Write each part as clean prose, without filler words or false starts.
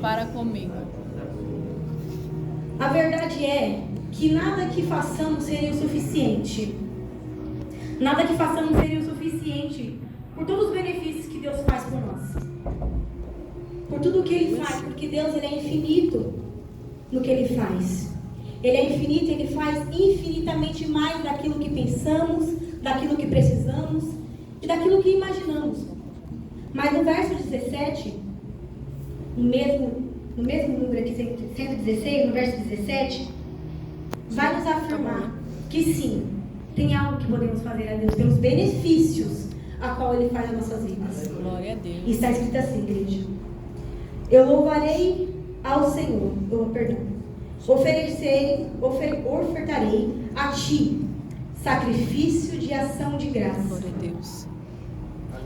para comigo. A verdade é que nada que façamos seria o suficiente. Nada que façamos seria o suficiente por todos os benefícios que Deus faz por nós. Por tudo o que Ele faz, porque Deus ele é infinito no que Ele faz. Ele é infinito, Ele faz infinitamente mais daquilo que pensamos, daquilo que precisamos e daquilo que imaginamos. Mas no verso 17, no mesmo número aqui, 116, no verso 17, vai nos afirmar que sim, tem algo que podemos fazer a Deus pelos benefícios a qual Ele faz nas nossas vidas. Glória a Deus. E está escrito assim, igreja: eu louvarei ao Senhor, ofertarei a Ti sacrifício de ação de graça. Glória a Deus.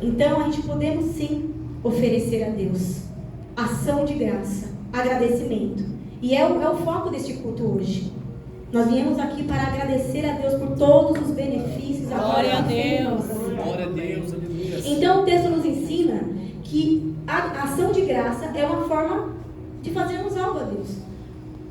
Então a gente podemos sim oferecer a Deus ação de graça, agradecimento. E é o foco deste culto hoje. Nós viemos aqui para agradecer a Deus por todos os benefícios. Glória a Deus. Glória a Deus, aleluia. Então o texto nos ensina que a ação de graça é uma forma de fazermos algo a Deus.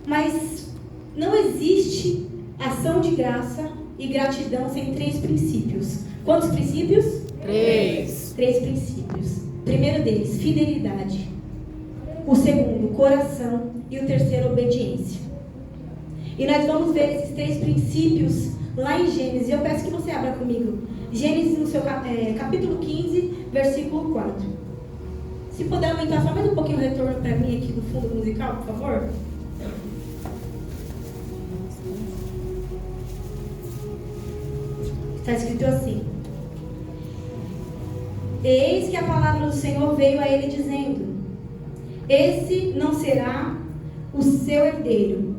Mas não existe ação de graça e gratidão sem 3 princípios. Quantos princípios? 3. 3 princípios. O primeiro deles, fidelidade. O segundo, coração. E o terceiro, obediência. E nós vamos ver esses 3 princípios lá em Gênesis. Eu peço que você abra comigo. Gênesis no seu capítulo 15, versículo 4. Se puder aumentar só mais um pouquinho o retorno para mim aqui do fundo musical, por favor. Está escrito assim: eis que a palavra do Senhor veio a ele dizendo: esse não será o seu herdeiro,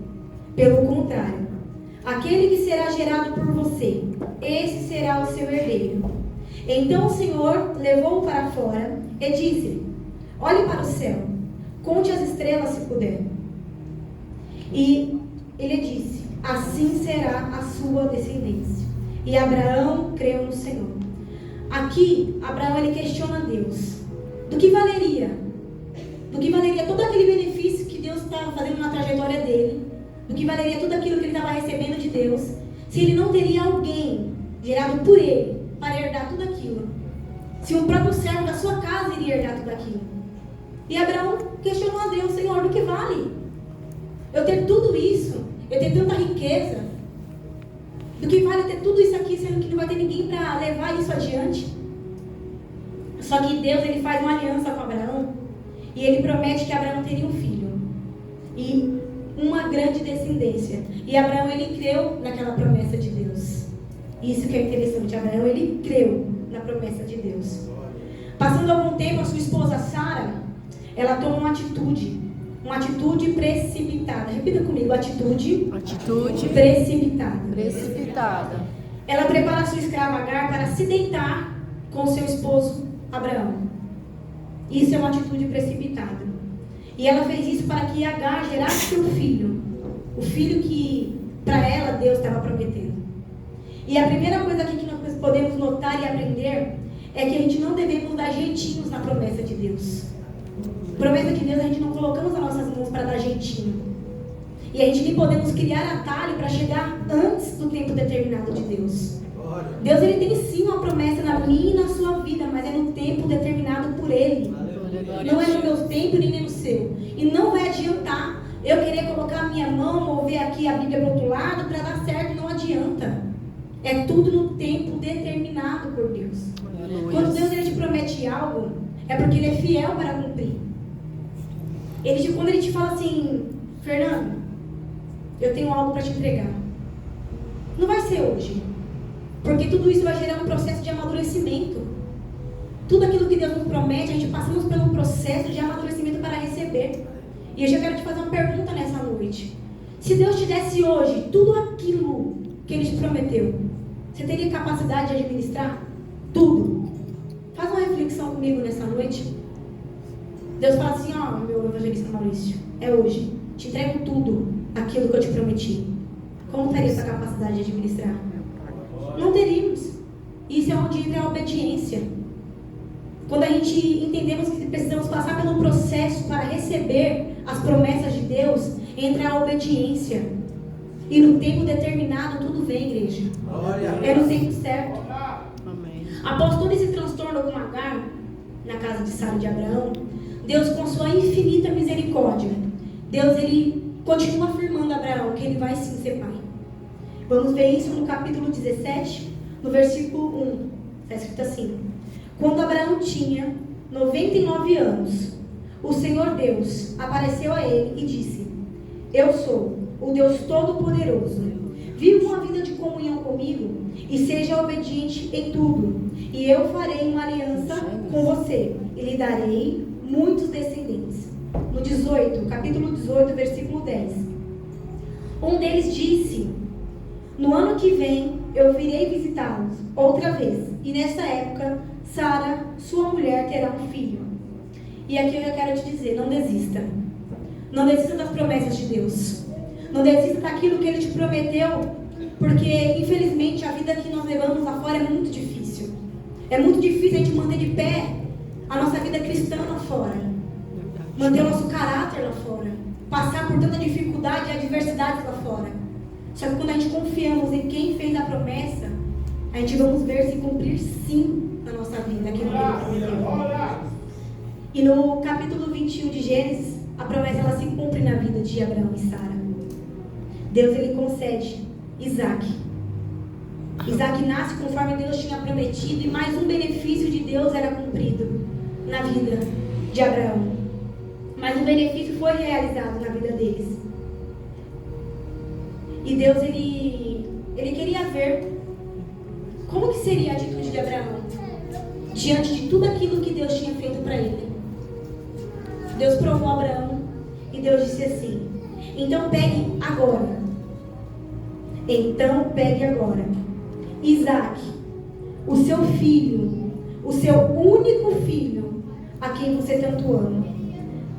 pelo contrário, aquele que será gerado por você, esse será o seu herdeiro. Então o Senhor levou-o para fora e disse: olhe para o céu, conte as estrelas se puder. E ele disse: assim será a sua descendência. E Abraão creu no Senhor. Aqui, Abraão ele questiona Deus. Do que valeria todo aquele benefício que Deus estava fazendo na trajetória dele? Do que valeria tudo aquilo que ele estava recebendo de Deus, se ele não teria alguém gerado por ele para herdar tudo aquilo? Se o próprio servo da sua casa iria herdar tudo aquilo? E Abraão questionou a Deus: Senhor, do que vale eu ter tudo isso, eu ter tanta riqueza? Do que vale ter tudo isso aqui, sendo que não vai ter ninguém para levar isso adiante? Só que Deus ele faz uma aliança com Abraão e ele promete que Abraão teria um filho e uma grande descendência. E Abraão ele creu naquela promessa de Deus. Isso que é interessante, Abraão ele creu na promessa de Deus. Passando algum tempo, a sua esposa Sara, ela toma uma atitude precipitada. Repita comigo: atitude precipitada. Ela prepara a sua escrava Agar para se deitar com seu esposo Abraão. Isso é uma atitude precipitada. E ela fez isso para que Agar gerasse seu filho, o filho que para ela Deus estava prometendo. E a primeira coisa aqui que nós podemos notar e aprender é que a gente não devemos dar jeitinhos na promessa de Deus. Promessa de Deus a gente não colocamos as nossas mãos para dar jeitinho. E a gente nem podemos criar atalho para chegar antes do tempo determinado de Deus. Deus ele tem sim uma promessa na minha e na sua vida, mas é no tempo determinado por Ele. Não é no meu tempo nem no seu. E não vai adiantar eu querer colocar a minha mão ou ver aqui a Bíblia do outro lado para dar certo, não adianta. É tudo no tempo determinado por Deus. Quando Deus ele te promete algo, é porque Ele é fiel para cumprir. Quando Ele te fala assim: Fernando, eu tenho algo para te entregar, não vai ser hoje, porque tudo isso vai gerar um processo de amadurecimento. Tudo aquilo que Deus nos promete, a gente passamos por um processo de amadurecimento para receber. E eu já quero te fazer uma pergunta nessa noite: se Deus te desse hoje tudo aquilo que Ele te prometeu, você teria capacidade de administrar tudo? Faz uma reflexão comigo nessa noite. Deus fala assim: ó, meu evangelista Maurício, é hoje, te entrego tudo aquilo que eu te prometi. Como teria essa capacidade de administrar? Não teríamos. Isso é onde entra a obediência. quando a gente entendemos que precisamos passar pelo processo para receber as promessas de Deus, entra a obediência. E no tempo determinado tudo vem, igreja. É no tempo certo. Amém. Após todo esse transtorno com Agar, na casa de Sara e de Abraão, Deus, com sua infinita misericórdia, Deus, ele continua afirmando a Abraão que ele vai sim ser pai. Vamos ver isso no capítulo 17, no versículo 1. Está escrito assim: quando Abraão tinha 99 anos, o Senhor Deus apareceu a ele e disse: eu sou o Deus Todo-Poderoso. Viva uma vida de comunhão comigo e seja obediente em tudo. E eu farei uma aliança com você e lhe darei muitos descendentes. No 18, capítulo 18, versículo 10. Um deles disse: no ano que vem eu virei visitá-los outra vez. E nessa época, Sara, sua mulher, terá um filho. E aqui eu quero te dizer, não desista. Não desista das promessas de Deus. Não desista daquilo que Ele te prometeu. Porque, infelizmente, a vida que nós levamos lá fora é muito difícil. É muito difícil a gente manter de pé a nossa vida cristã lá fora. Manter o nosso caráter lá fora. Passar por tanta dificuldade e adversidades lá fora. Só que quando a gente confiamos em quem fez a promessa, a gente vamos ver se cumprir sim na nossa vida aquilo que Ele prometeu. E no capítulo 21 de Gênesis, a promessa ela se cumpre na vida de Abraão e Sara. Deus, ele concede Isaac. Isaac nasce conforme Deus tinha prometido, e mais um benefício de Deus era cumprido na vida de Abraão. Mas um benefício foi realizado na vida deles. E Deus, ele queria ver como que seria a atitude de Abraão diante de tudo aquilo que Deus tinha feito para ele. Deus provou Abraão e Deus disse assim: então pegue agora Isaac, o seu filho, o seu único filho, a quem você tanto ama.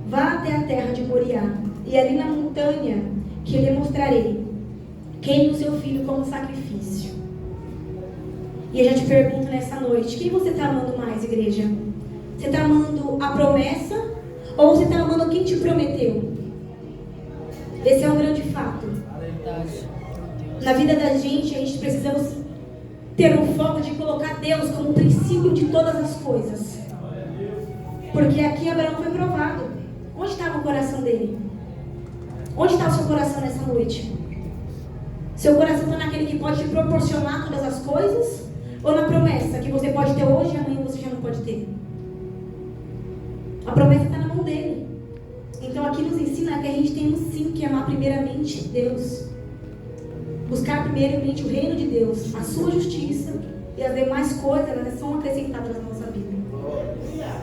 Vá até a terra de Moriá, e ali na montanha que eu lhe mostrarei, queime o seu filho como sacrifício. E eu já te pergunto nessa noite, quem você está amando mais, igreja? Você está amando a promessa ou você está amando quem te prometeu? Esse é um grande fato. Na vida da gente, a gente precisamos ter um foco de colocar Deus como princípio de todas as coisas. Porque aqui Abraão foi provado. Onde estava o coração dele? Onde está o seu coração nessa noite? Seu coração está naquele que pode te proporcionar todas as coisas? Ou na promessa que você pode ter hoje e amanhã você já não pode ter? A promessa está na mão dele. Então aqui nos ensina que a gente tem sim que amar primeiramente Deus. Buscar primeiramente o reino de Deus, a sua justiça, e as demais coisas elas são acrescentadas na nossa vida.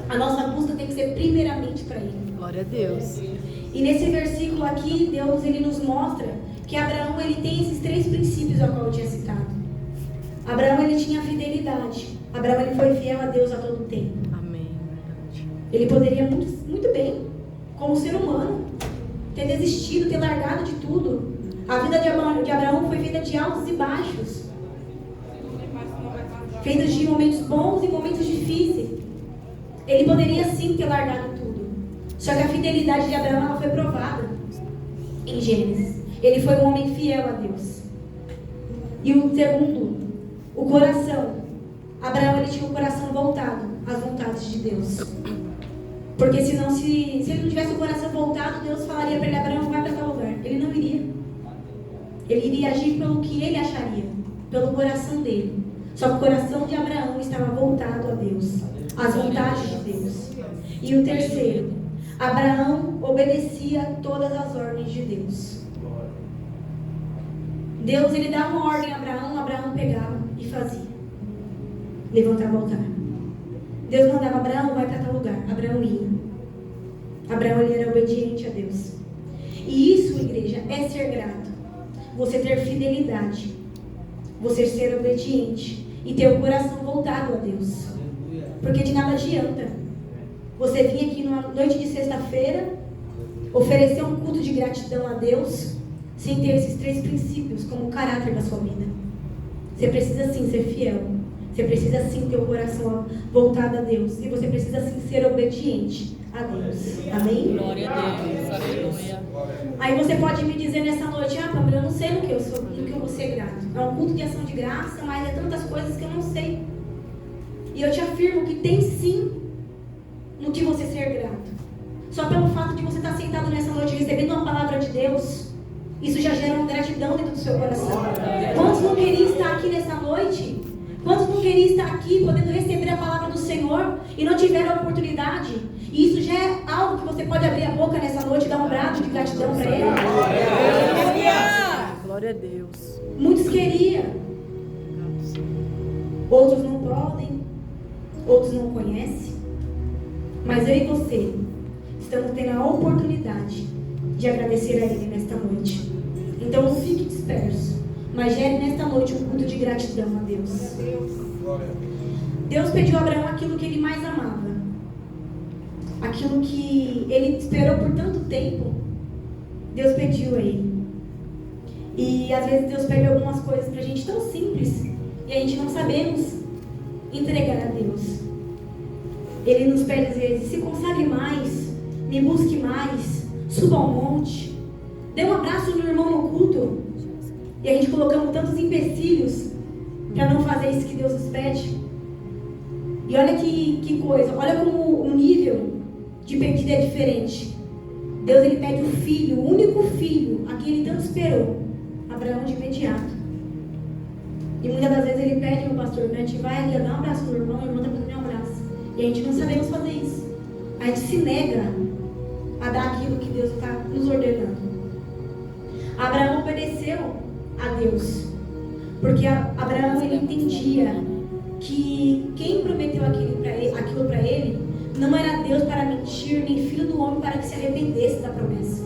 A nossa busca tem que ser primeiramente para Ele. Glória a Deus. E nesse versículo aqui, Deus ele nos mostra que Abraão ele tem esses 3 princípios ao qual eu tinha citado. Abraão ele tinha fidelidade. Abraão ele foi fiel a Deus a todo tempo. Amém. Verdade. Ele poderia muito bem, como ser humano, ter desistido, ter largado de tudo. A vida de Abraão foi feita de altos e baixos. Feita de momentos bons e momentos difíceis. Ele poderia sim ter largado tudo. Só que a fidelidade de Abraão ela foi provada em Gênesis. Ele foi um homem fiel a Deus. E o segundo, o coração. Abraão ele tinha o coração voltado às vontades de Deus. Porque senão, se ele não tivesse o coração voltado, Deus falaria para ele: Abraão, vai para tal lugar. Ele não iria. Ele iria agir pelo que ele acharia, pelo coração dele. Só que o coração de Abraão estava voltado a Deus, às vontades de Deus. E o terceiro, Abraão obedecia todas as ordens de Deus. Deus ele dava uma ordem a Abraão pegava e fazia. Levantar, voltar. Deus mandava Abraão, vai para tal lugar. Abraão ia. Abraão ele era obediente a Deus. E isso, igreja, é ser grato. Você ter fidelidade. Você ser obediente. E ter o coração voltado a Deus. Porque de nada adianta você vir aqui numa noite de sexta-feira, oferecer um culto de gratidão a Deus, sem ter esses 3 princípios como o caráter da sua vida. Você precisa sim ser fiel. Você precisa sim ter o coração voltado a Deus. E você precisa sim ser obediente a Deus. Amém? Glória a Deus. Aleluia. Aí você pode me dizer nessa noite: ah, Pamela, eu não sei no que eu vou ser grato. É um culto de ação de graça, mas é tantas coisas que eu não sei. E eu te afirmo que tem sim no que você ser grato. Só pelo fato de você estar sentado nessa noite recebendo uma palavra de Deus, isso já gera uma gratidão dentro do seu coração. Quantos não queriam estar aqui nessa noite? Quantos não queriam estar aqui podendo receber a palavra do Senhor e não tiveram a oportunidade? E isso já é algo que você pode abrir a boca nessa noite e dar um brado de gratidão para Ele. Glória a Deus. Muitos queriam, outros não podem, outros não conhecem, mas eu e você estamos tendo a oportunidade de agradecer a Ele nesta noite. Então não fique disperso, mas gere nesta noite um culto de gratidão a Deus. Deus pediu a Abraão aquilo que ele mais amava, aquilo que ele esperou por tanto tempo. Deus pediu a ele. E às vezes Deus pede algumas coisas pra gente tão simples e a gente não sabemos entregar a Deus. Ele nos pede às vezes: se consagre mais, me busque mais, suba ao monte, dê um abraço no irmão no culto. E a gente colocamos tantos empecilhos para não fazer isso que Deus nos pede. E olha que coisa, olha como o nível de pedido é diferente. Deus, ele pede o filho, o único filho, a quem ele tanto esperou, Abraão, de imediato. E muitas das vezes ele pede, meu pastor, né, a gente vai ali dar um abraço no irmão, o irmão está pedindo um abraço. E a gente não sabemos fazer isso. A gente se nega a dar aquilo que Deus está nos ordenando. Abraão obedeceu a Deus, porque Abraão, ele entendia que quem prometeu aquilo para ele não era Deus para mentir, nem filho do homem para que se arrependesse da promessa.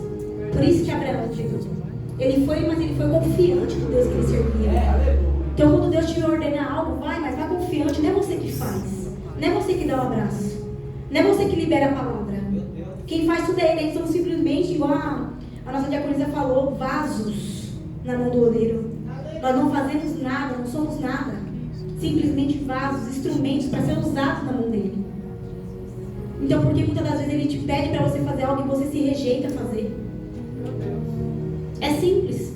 Por isso que Abraão chegou. Ele foi confiante no Deus que ele servia. Então quando Deus te ordenar algo, mas vai confiante. Não é você que faz, não é você que dá o abraço, não é você que libera a palavra. Quem faz tudo é Ele. Somos simplesmente, igual a nossa diaconisa falou, vasos na mão do oleiro. Nós não fazemos nada, não somos nada. Simplesmente vasos, instrumentos para ser usados na mão dele. Então, porque muitas das vezes ele te pede para você fazer algo e você se rejeita a fazer? É simples.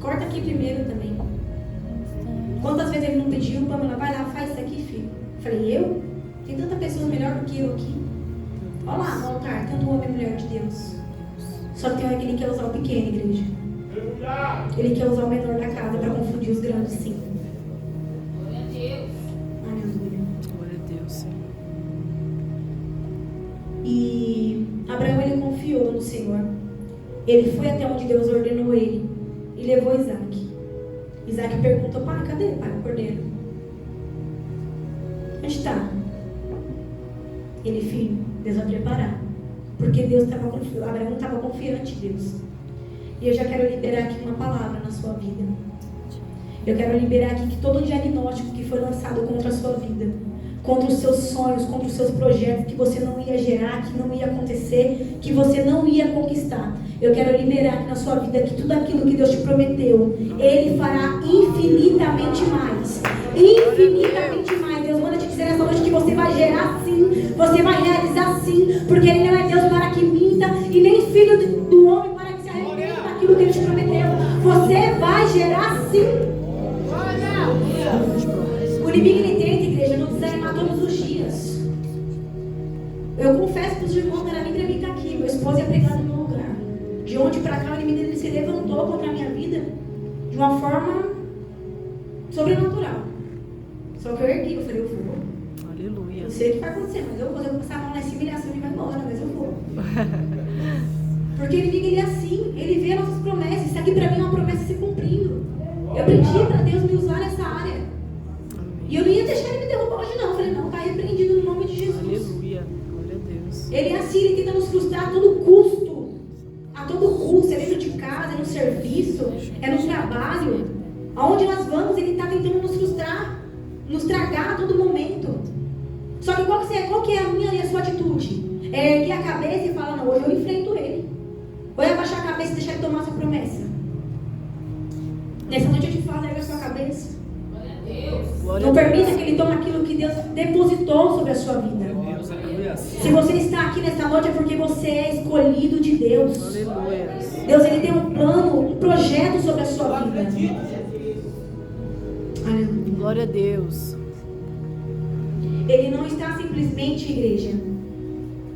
Corta aqui primeiro também. Quantas vezes ele não pediu, Pamela, vai lá, faz isso aqui, filho. Eu falei, eu? Tem tanta pessoa melhor do que eu aqui. Olha lá no altar, tanto homem e mulher de Deus. Só que tem hora que ele quer usar o pequeno, igreja. Ele quer usar o menor da casa para confundir os grandes, sim. Glória a Deus. Aleluia. Glória a Deus, Senhor. E Abraão, ele confiou no Senhor. Ele foi até onde Deus ordenou ele e levou Isaac. Isaac perguntou: pai, cadê, pai, o cordeiro? Onde está? Ele, filho, Deus vai preparar. Porque Abraão estava confiante em Deus. E eu já quero liberar aqui uma palavra na sua vida. Eu quero liberar aqui que todo diagnóstico que foi lançado contra a sua vida, contra os seus sonhos, contra os seus projetos, que você não ia gerar, que não ia acontecer, que você não ia conquistar, eu quero liberar aqui na sua vida que tudo aquilo que Deus te prometeu, Ele fará infinitamente mais. Infinitamente mais. Deus manda te dizer nessa noite que você vai gerar sim, você vai realizar sim, porque Ele não é Deus para que minta e nem filho do homem para que se arrependa daquilo que Ele te prometeu. Você vai gerar sim. O inimigo, ele tenta, igreja, nos desanimar todos os dias. Eu confesso para os irmãos, não era nem para mim estar aqui. Meu esposo ia pregar no meu lugar. De onde para cá o inimigo, ele se levantou contra a minha vida de uma forma sobrenatural. Só que eu ergui, eu falei, eu vou. Aleluia. Eu sei o que vai acontecer, mas eu vou passar a mão nessa humilhação e vai embora, mas eu vou. Porque o inimigo, ele é assim, ele vê as nossas promessas. Isso aqui para mim é uma promessa se cumprindo. Eu pedi para Deus me usar nessa área. E eu não ia deixar ele me derrubar hoje não. Eu falei, não, está repreendido no nome de Jesus. Aleluia. Glória a Deus. Ele é assim, ele tenta nos frustrar a todo custo. A todo custo. É dentro de casa, é no serviço, é no trabalho. Aonde nós vamos, ele está tentando nos frustrar, nos tragar a todo momento. Só que qual que é a minha e a sua atitude? É erguer a cabeça e falar, não, hoje eu enfrento ele. Ou é abaixar a cabeça e deixar ele tomar a sua promessa? Nessa noite eu te falo, ergue a sua cabeça. Glória Não a Deus. permita que ele tome aquilo que Deus depositou sobre a sua vida. Deus, aleluia. Se você está aqui nesta noite é porque você é escolhido de Deus. Aleluia. Deus, ele tem um plano, um projeto sobre a sua vida. Aleluia. Glória a Deus. Ele não está simplesmente, igreja,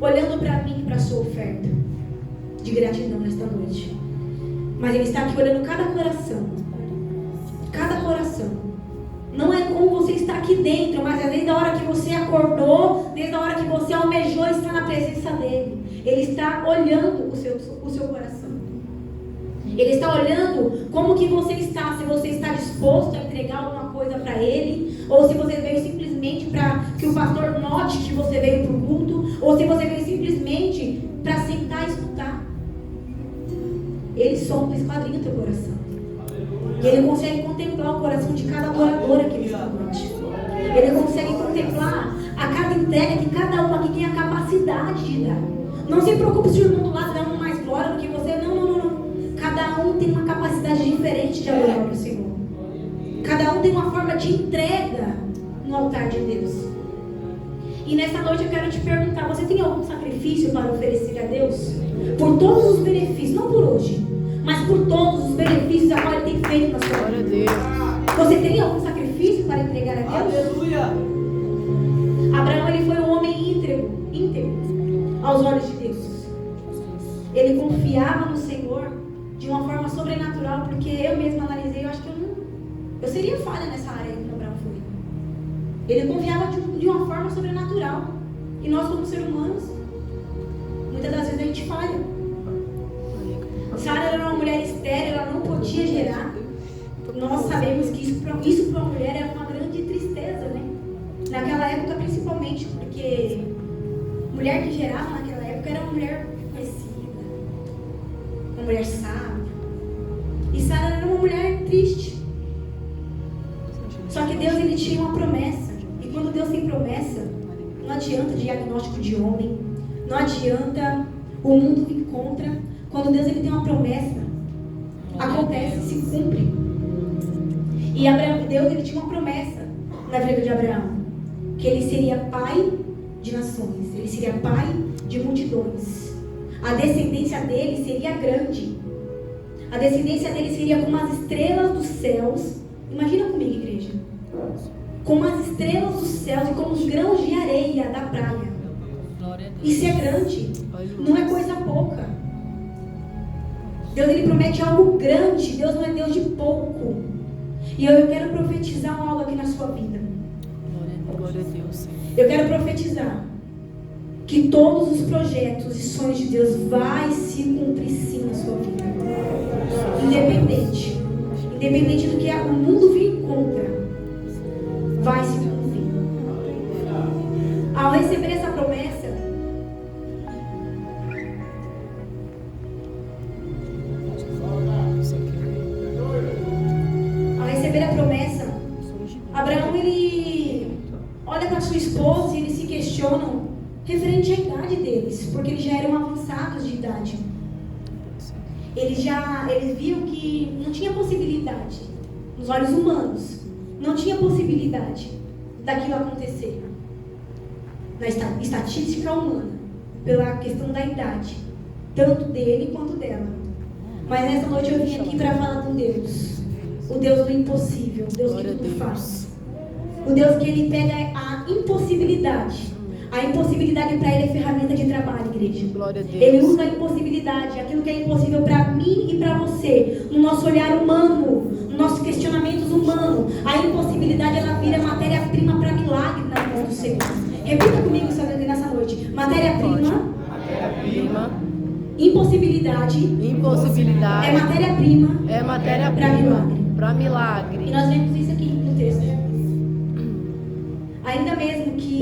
olhando para mim e para a sua oferta de gratidão nesta noite. Mas ele está aqui olhando cada coração. Cada coração. Não é como você está aqui dentro, mas é desde a hora que você acordou, desde a hora que você almejou estar na presença dele. Ele está olhando o seu coração. Ele está olhando como que você está, se você está disposto a entregar alguma coisa para ele, ou se você veio simplesmente para que o pastor note que você veio para o culto, ou se você veio simplesmente para sentar e escutar. Ele sonda, esquadrinha o teu coração. E ele consegue contemplar o coração de cada adorador aqui nesta noite. Ele consegue contemplar a cada entrega que cada um aqui tem a capacidade de dar. Não se preocupe se o irmão do lado dá mais glória do que você. Não. Cada um tem uma capacidade diferente de adorar o Senhor. Cada um tem uma forma de entrega no altar de Deus. E nesta noite eu quero te perguntar, você tem algum sacrifício para oferecer a Deus? Por todos os benefícios, não por hoje, mas por todos os benefícios a qual Ele tem feito na sua Glória a vida. Deus. Você tem algum sacrifício para entregar a Deus? Aleluia. Abraão, ele foi um homem íntegro aos olhos de Deus. Ele confiava no Senhor de uma forma sobrenatural, porque eu mesma analisei, eu acho que eu seria falha nessa área que Abraão foi. Ele confiava de uma forma sobrenatural. E nós, como seres humanos, muitas das vezes a gente falha. Sara era uma mulher estéril, ela não podia gerar. Nós sabemos que isso para uma mulher era uma grande tristeza, né? Naquela época, principalmente, porque mulher que gerava naquela época era uma mulher conhecida, uma mulher sábia. E Sara era uma mulher triste. Só que Deus, ele tinha uma promessa. E quando Deus tem promessa, não adianta diagnóstico de homem, não adianta o mundo vir contra. Quando Deus, ele tem uma promessa, acontece, se cumpre. E Deus, ele tinha uma promessa na vida de Abraão, que ele seria pai de nações, ele seria pai de multidões. A descendência dele seria grande. A descendência dele seria como as estrelas dos céus. Imagina comigo, igreja. Como as estrelas dos céus e como os grãos de areia da praia. Isso é grande. Não é coisa pouca. Deus, ele promete algo grande. Deus não é Deus de pouco. E eu quero profetizar algo aqui na sua vida. Glória a Deus. Eu quero profetizar que todos os projetos e sonhos de Deus vai se cumprir sim na sua vida. Independente do que o mundo vir contra, vai se cumprir. Ao receber essa promessa, Abraão, ele olha para sua esposa e eles se questionam referente à idade deles, porque eles já eram avançados de idade. Eles viam que não tinha possibilidade, nos olhos humanos, não tinha possibilidade daquilo acontecer. Na estatística humana, pela questão da idade, tanto dele quanto dela. Mas nessa noite eu vim aqui para falar com Deus, o Deus do impossível, o Deus que tudo faz. O Deus que ele pega a impossibilidade. A impossibilidade para ele é ferramenta de trabalho, igreja. Glória a Deus. Ele usa a impossibilidade, aquilo que é impossível para mim e para você, no nosso olhar humano, nos nossos questionamentos humanos. A impossibilidade, ela vira matéria-prima para milagre na mão do Senhor. Repita comigo isso nessa noite. Matéria-prima. Matéria-prima. Impossibilidade. Impossibilidade. É matéria-prima. É matéria-prima. Para milagre. Para milagre. E nós vemos isso aqui no texto. Ainda mesmo que...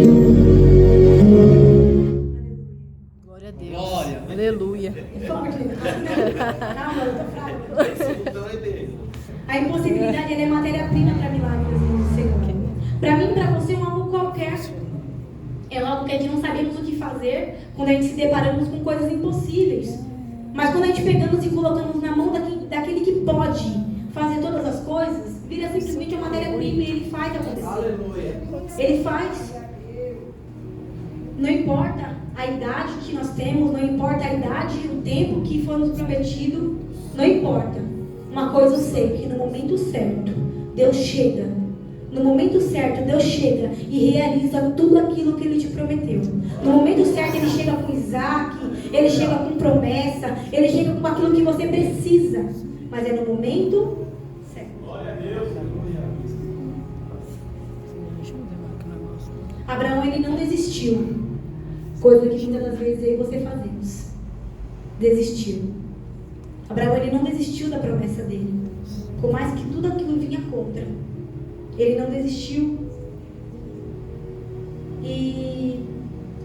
Glória a Deus. Glória. Aleluia. Calma, eu tô fraca. A impossibilidade, ela é matéria-prima para milagres do Senhor. Para mim e para você é algo qualquer. É algo que a gente não sabemos o que fazer quando a gente se deparamos com coisas impossíveis. Mas quando a gente pegamos e colocamos na mão daquele que pode fazer todas as coisas, vira simplesmente uma matéria-prima e ele faz acontecer. Aleluia. Ele faz. Não importa a idade que nós temos, não importa a idade e o tempo que foi nos prometido, não importa. Uma coisa eu sei, que no momento certo, Deus chega. No momento certo, Deus chega e realiza tudo aquilo que Ele te prometeu. No momento certo, Ele chega com Isaac, Ele chega com promessa, Ele chega com aquilo que você precisa. Mas é no momento certo. Glória a Deus. Abraão, ele não desistiu. Coisa que muitas das vezes eu e você fazemos. Desistiu. Abraão, ele não desistiu da promessa dele. Por mais que tudo aquilo vinha contra. Ele não desistiu. E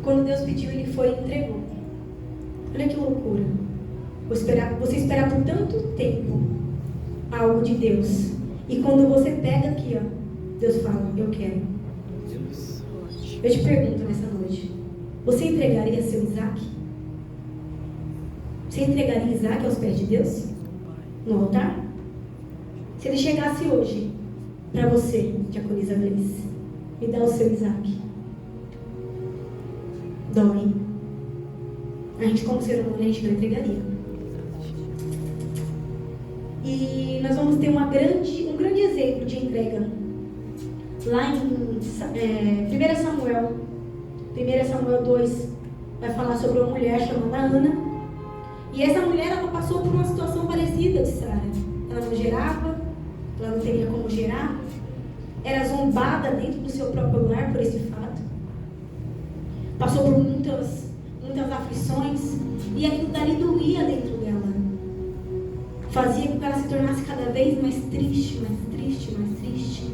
quando Deus pediu, ele foi e entregou. Olha que loucura. Você esperar por tanto tempo algo de Deus. E quando você pega aqui, ó, Deus fala, eu quero. Eu te pergunto nessa noite. Você entregaria seu Isaac? Você entregaria Isaac aos pés de Deus? No altar? Se ele chegasse hoje para você, diaconisa Gleice, me dá o seu Isaac. Dói. A gente, como ser humano, a gente não entregaria. E nós vamos ter um grande exemplo de entrega. Lá em 1 Samuel 2, vai falar sobre uma mulher chamada Ana. E essa mulher, ela passou por uma situação parecida de Sara. Ela não gerava, ela não teria como gerar. Era zombada dentro do seu próprio lar por esse fato. Passou por muitas aflições. E aquilo dali doía dentro dela. Fazia com que ela se tornasse cada vez mais triste, mais triste, mais triste.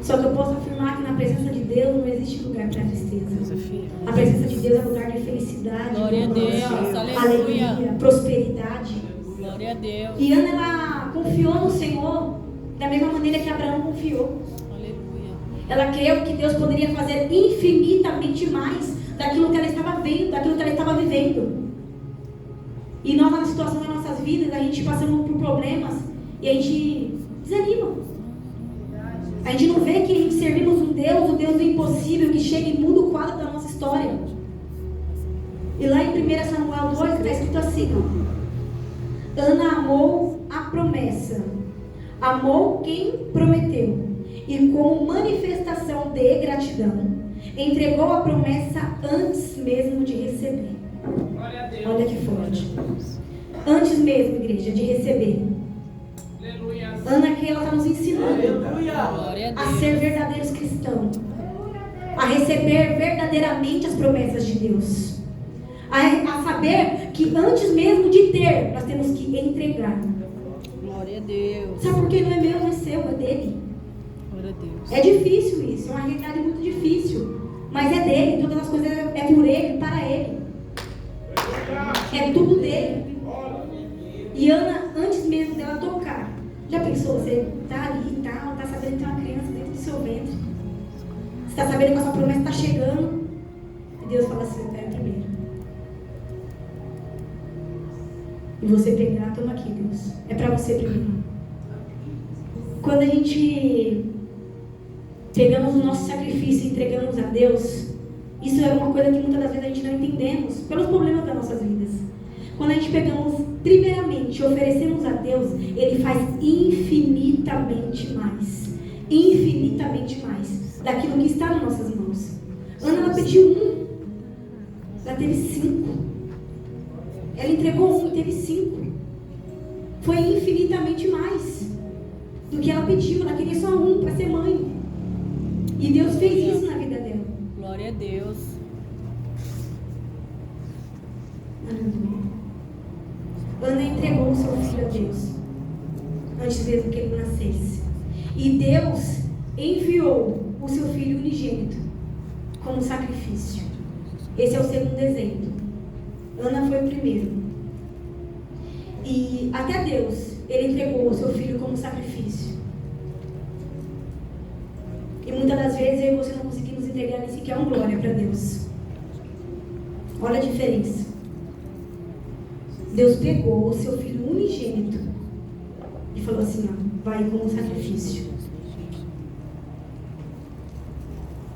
Só que eu posso afirmar que na presença de Deus não existe lugar para tristeza. A presença de Deus é lugar de felicidade, Glória a Deus, alegria, prosperidade. Glória a Deus. E Ana, ela confiou no Senhor da mesma maneira que Abraão confiou. Aleluia. Ela creu que Deus poderia fazer infinitamente mais daquilo que ela estava vendo, daquilo que ela estava vivendo. E nós, na situação das nossas vidas, a gente passando por problemas e a gente desanima. A gente não vê que servimos um Deus, o Deus do impossível, que chega e muda o quadro da nossa história. E lá em 1 Samuel 2 está escrito assim, ó. Ana amou a promessa, amou quem prometeu, e como manifestação de gratidão, entregou a promessa antes mesmo de receber. Olha que forte. Antes mesmo, igreja, de receber. Ana aqui, ela está nos ensinando a ser verdadeiros cristãos, a receber verdadeiramente as promessas de Deus, a saber que antes mesmo de ter, nós temos que entregar. Glória a Deus. Sabe por que não é meu, não é seu, é dele. Glória a Deus. É difícil isso, é uma realidade muito difícil, mas é dele, todas as coisas é por ele, para ele. É tudo dele. E Ana, antes mesmo dela tocar, já pensou, você está ali e tal, está sabendo que tem uma criança dentro do seu ventre, você está sabendo que a sua promessa está chegando, e Deus fala assim, pera primeiro. E você pegar, toma aqui, Deus, é para você primeiro. Quando a gente pegamos o nosso sacrifício e entregamos a Deus, isso é uma coisa que muitas das vezes a gente não entendemos, pelos problemas das nossas vidas. Quando a gente pegamos, primeiramente, e oferecemos a Deus, Ele faz infinitamente mais daquilo que está nas nossas mãos. Ana, ela pediu ela teve 5. Ela entregou 1, teve 5. Foi infinitamente mais do que ela pediu. Ela queria só 1 para ser mãe. E Deus fez isso na vida dela. Glória a Deus. Aleluia. Ana entregou o seu filho a Deus antes mesmo que ele nascesse. E Deus enviou o seu filho unigênito como sacrifício. Esse é o segundo exemplo. Ana foi o primeiro. E até Deus, Ele entregou o seu filho como sacrifício. E muitas das vezes eu e você não conseguimos entregar nem sequer uma glória para Deus. Olha a diferença. Deus pegou o seu filho unigênito e falou assim, ó, vai como sacrifício.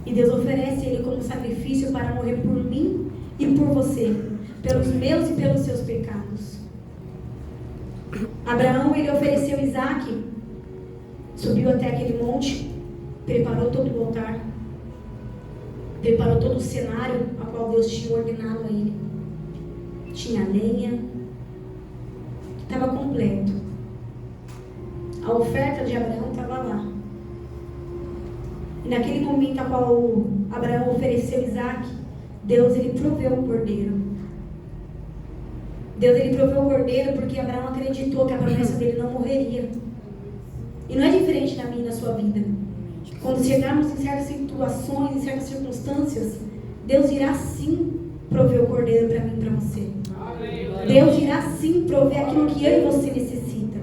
E Deus oferece ele como sacrifício para morrer por mim e por você, pelos meus e pelos seus pecados. Abraão, ele ofereceu Isaque, subiu até aquele monte, preparou todo o altar, preparou todo o cenário a qual Deus tinha ordenado a ele. Tinha lenha, estava completo. A oferta de Abraão estava lá. E naquele momento a qual Abraão ofereceu Isaque, Deus ele proveu o cordeiro. Deus ele proveu o cordeiro porque Abraão acreditou que a promessa dele não morreria. E não é diferente na minha e na sua vida. Quando chegarmos em certas situações, em certas circunstâncias, Deus irá sim prover o cordeiro para mim e para você. Deus irá sim prover aquilo que eu e você necessita.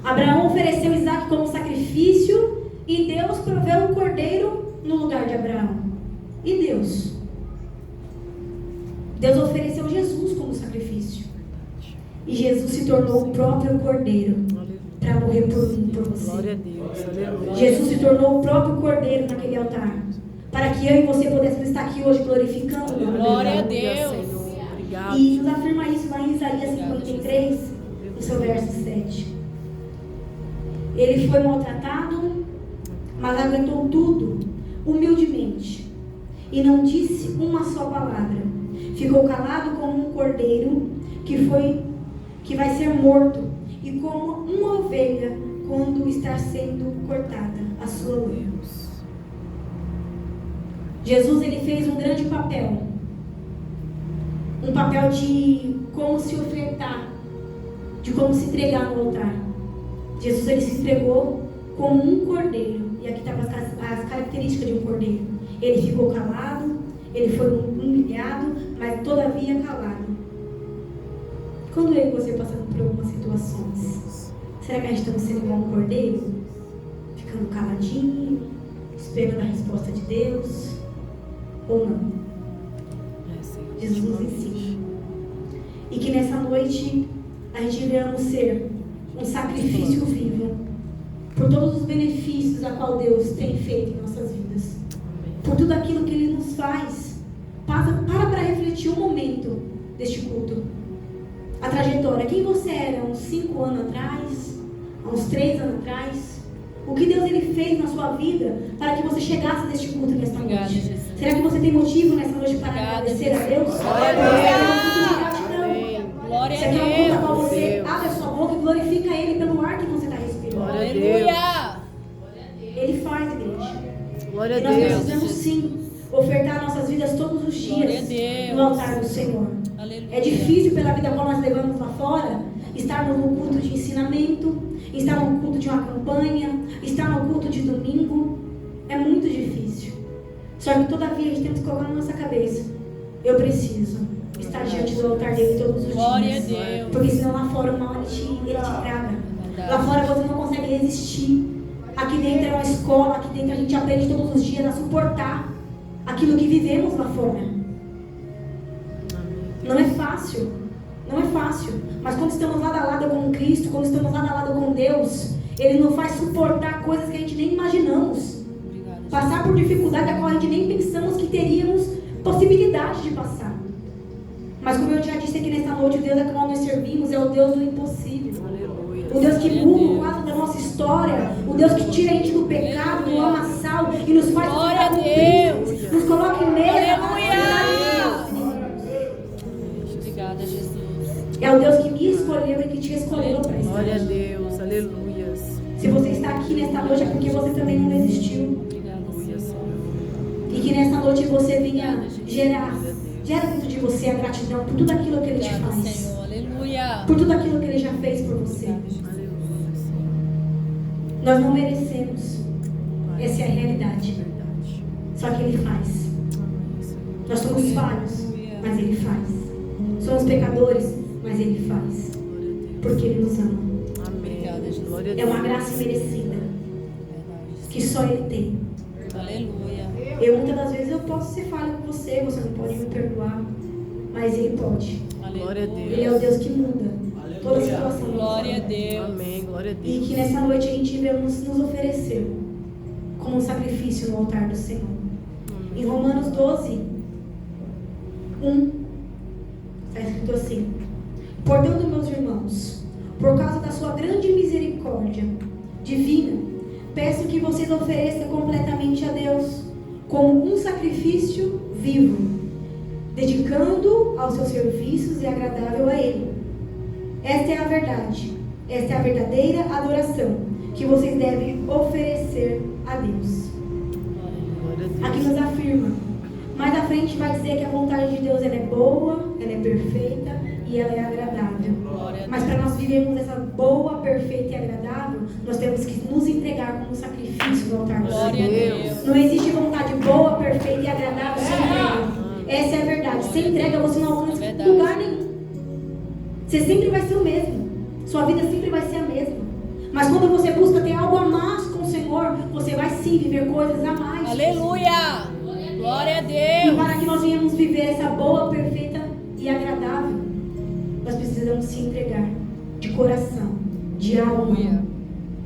Abraão ofereceu Isaque como sacrifício e Deus proveu o cordeiro no lugar de Abraão. E Deus? Deus ofereceu Jesus como sacrifício. E Jesus se tornou o próprio cordeiro para morrer por mim e por você. Glória a Deus. Jesus se tornou o próprio cordeiro naquele altar, para que eu e você pudéssemos estar aqui hoje glorificando o nome Glória a dele. Deus. Obrigado. E nos afirma isso lá em Isaías 53, no seu verso 7. Ele foi maltratado, mas aguentou tudo, humildemente, e não disse uma só palavra. Ficou calado como um cordeiro que vai ser morto, e como uma ovelha quando está sendo cortada a sua luz. Jesus ele fez um grande papel. Um papel de como se ofertar, de como se entregar no altar. Jesus ele se entregou como um cordeiro. E aqui estavam as características de um cordeiro. Ele ficou calado, ele foi humilhado, mas todavia calado. Quando eu e você passamos por algumas situações, será que a gente está sendo igual um cordeiro? Ficando caladinho, esperando a resposta de Deus? Ou não? Jesus nos ensina. E que nessa noite a gente venhamos ser um sacrifício vivo por todos os benefícios a qual Deus tem feito em nossas vidas. Por tudo aquilo que Ele nos faz. Para refletir um momento deste culto. A trajetória. Quem você era há uns 5 anos atrás? Há uns 3 anos atrás? O que Deus ele fez na sua vida para que você chegasse neste culto nesta noite? Jesus. Será que você tem motivo nessa noite para agradecer a Deus? Glória a Deus. Glória Você a quer um culto a qual Deus. você abre a sua boca e glorifica Ele pelo ar que você está respirando. Aleluia. Ele faz, igreja. Glória E a nós Deus. precisamos sim ofertar nossas vidas todos os Glória a dias Deus. no altar do Senhor. Aleluia. É difícil pela vida qual nós levamos lá fora, estarmos no culto de ensinamento, estar no culto de uma campanha, estar no culto de domingo. É muito difícil. Só que todavia a gente tem que colocar na nossa cabeça: eu preciso estar diante do altar dele todos os Glória a dias. Deus. Porque senão lá fora o mal ele te traga. Lá fora você não consegue resistir. Aqui dentro é uma escola, aqui dentro a gente aprende todos os dias a suportar aquilo que vivemos lá fora. Não é fácil, não é fácil. Mas quando estamos lado a lado com Cristo, quando estamos lado a lado com Deus, Ele nos faz suportar coisas que a gente nem imaginamos. Passar por dificuldade a qual a gente nem pensamos que teríamos possibilidade de passar. Mas como eu já disse aqui nesta noite, o Deus a qual nós servimos é o Deus do impossível. O Deus que muda o quadro da nossa história. O Deus que tira a gente do pecado, do lamaçal e nos faz Glória a com Deus. Cristo. Nos coloca em meio Aleluia. Obrigada, Jesus. É o Deus que me escolheu e que te escolheu para estar. Glória a Deus, aleluia. Se você está aqui nesta noite é porque você também não desistiu. Aleluia, Senhor. E que nesta noite você venha gera dentro de você a gratidão por tudo aquilo que Ele te Obrigada, faz. Senhor. Aleluia. Por tudo aquilo que Ele já fez por você. Aleluia, Senhor. Nós não merecemos. Essa é a realidade. Verdade. Só que Ele faz. Amém, Senhor. Nós somos falhos, mas Ele faz. Somos pecadores, mas Ele faz. Glória a Deus. Porque Ele nos ama. Amém. Obrigada, Jesus. Glória a É Deus. uma graça imerecida que só Ele tem. Aleluia. Muitas das vezes eu posso ser falha com você não pode me perdoar, mas Ele pode. Glória a Deus. Ele é o Deus que muda. toda a situação. Glória a Deus. Amém. Glória a E Deus. que nessa noite a gente venha nos oferecer como um sacrifício no altar do Senhor. Em Romanos 12, 1, está escrito assim: portanto, meus irmãos, por causa da sua grande misericórdia divina, peço que vocês ofereçam completamente a Deus como um sacrifício vivo, dedicando aos seus serviços e agradável a Ele. Esta é a verdade, esta é a verdadeira adoração que vocês devem oferecer a Deus. Glória a Deus. Aqui nos afirma. Mais à frente vai dizer que a vontade de Deus ela é boa, ela é perfeita e ela é agradável. Glória a Mas para nós vivermos essa boa, perfeita e agradável, nós temos que nos entregar como sacrifício no altar do Glória a Senhor. Deus. Não existe vontade boa, perfeita e agradável sem entrega. Essa é a verdade. Sem entrega você não alcança lugar nenhum. Você sempre vai ser o mesmo. Sua vida sempre vai ser a mesma. Mas quando você busca ter algo a mais com o Senhor, você vai sim viver coisas a mais. Aleluia. Glória a E Deus. para que nós venhamos viver essa boa, perfeita e agradável, nós precisamos se entregar de coração, de alma, Aleluia.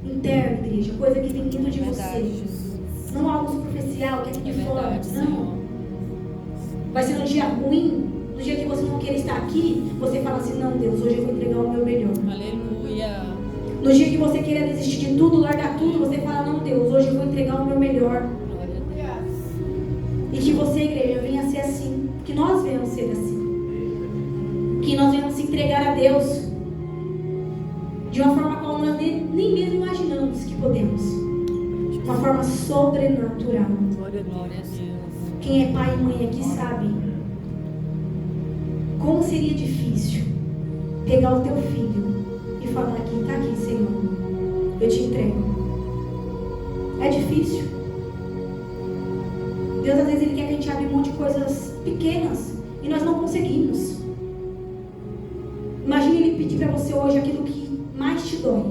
interno, igreja, coisa que vem dentro de Verdade, você. Jesus. Não algo superficial que é aqui É de fora. verdade, Não. Senhor. Vai ser um dia ruim, no dia que você não queira estar aqui, você fala assim: não, Deus, hoje eu vou entregar o meu melhor. Aleluia. No dia que você queira desistir de tudo, largar tudo, você fala: não, Deus, hoje eu vou entregar o meu melhor. Glória a Deus. E que você, igreja, venha a ser assim. Que nós venhamos ser assim. Que nós venhamos se entregar a Deus de uma forma qual nós nem mesmo imaginamos que podemos. Uma forma sobrenatural. Glória a Glória a Deus. Deus. Quem é pai e mãe aqui sabe como seria difícil pegar o teu filho e falar aqui: tá aqui, Senhor, eu te entrego. É difícil. Deus às vezes Ele quer que a gente abra mão de coisas pequenas e nós não conseguimos. Imagine Ele pedir para você hoje aquilo que mais te dói,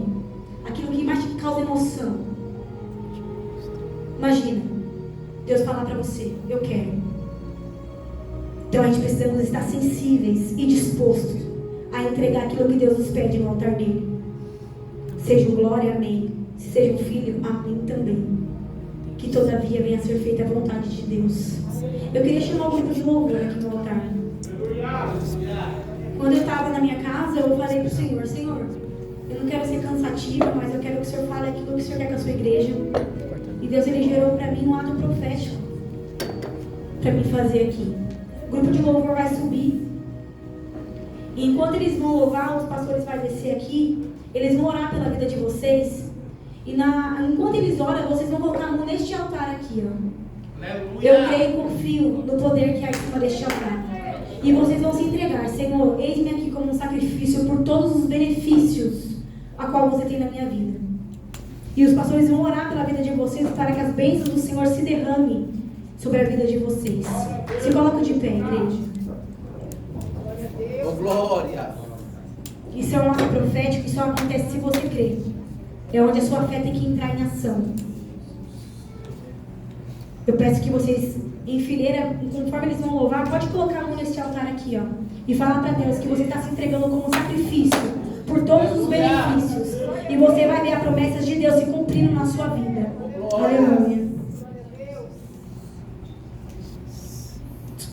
aquilo que mais te causa emoção. Imagina Deus falar para você: eu quero. Então a gente precisamos estar sensíveis e dispostos a entregar aquilo que Deus nos pede no altar dele. Seja um glória, amém. Se seja um filho, amém também. Que todavia venha a ser feita a vontade de Deus. Eu queria chamar o grupo de louvor aqui no altar. Quando eu estava na minha casa, eu falei para o Senhor: Senhor, eu não quero ser cansativa, mas eu quero que o Senhor fale aquilo que o Senhor quer com a sua igreja. E Deus, Ele gerou para mim um ato profético para mim fazer aqui. O grupo de louvor vai subir. E enquanto eles vão louvar, os pastores vão descer aqui. Eles vão orar pela vida de vocês. E enquanto eles oram, vocês vão colocar a mão neste altar aqui, ó. Aleluia. Eu creio e confio no poder que há em cima deste altar. E vocês vão se entregar: Senhor, eis-me aqui como um sacrifício por todos os benefícios a qual você tem na minha vida. E os pastores vão orar pela vida de vocês para que as bênçãos do Senhor se derramem sobre a vida de vocês. Se coloca de pé, igreja. Oh, glória. Isso é um ato profético, isso só acontece se você crer. É onde a sua fé tem que entrar em ação. Eu peço que vocês, em fileira, conforme eles vão louvar, pode colocar a mão nesse altar aqui, ó, e falar para Deus que você está se entregando como sacrifício por todos os benefícios. E você vai ver as promessas de Deus se cumprindo na sua vida. Aleluia.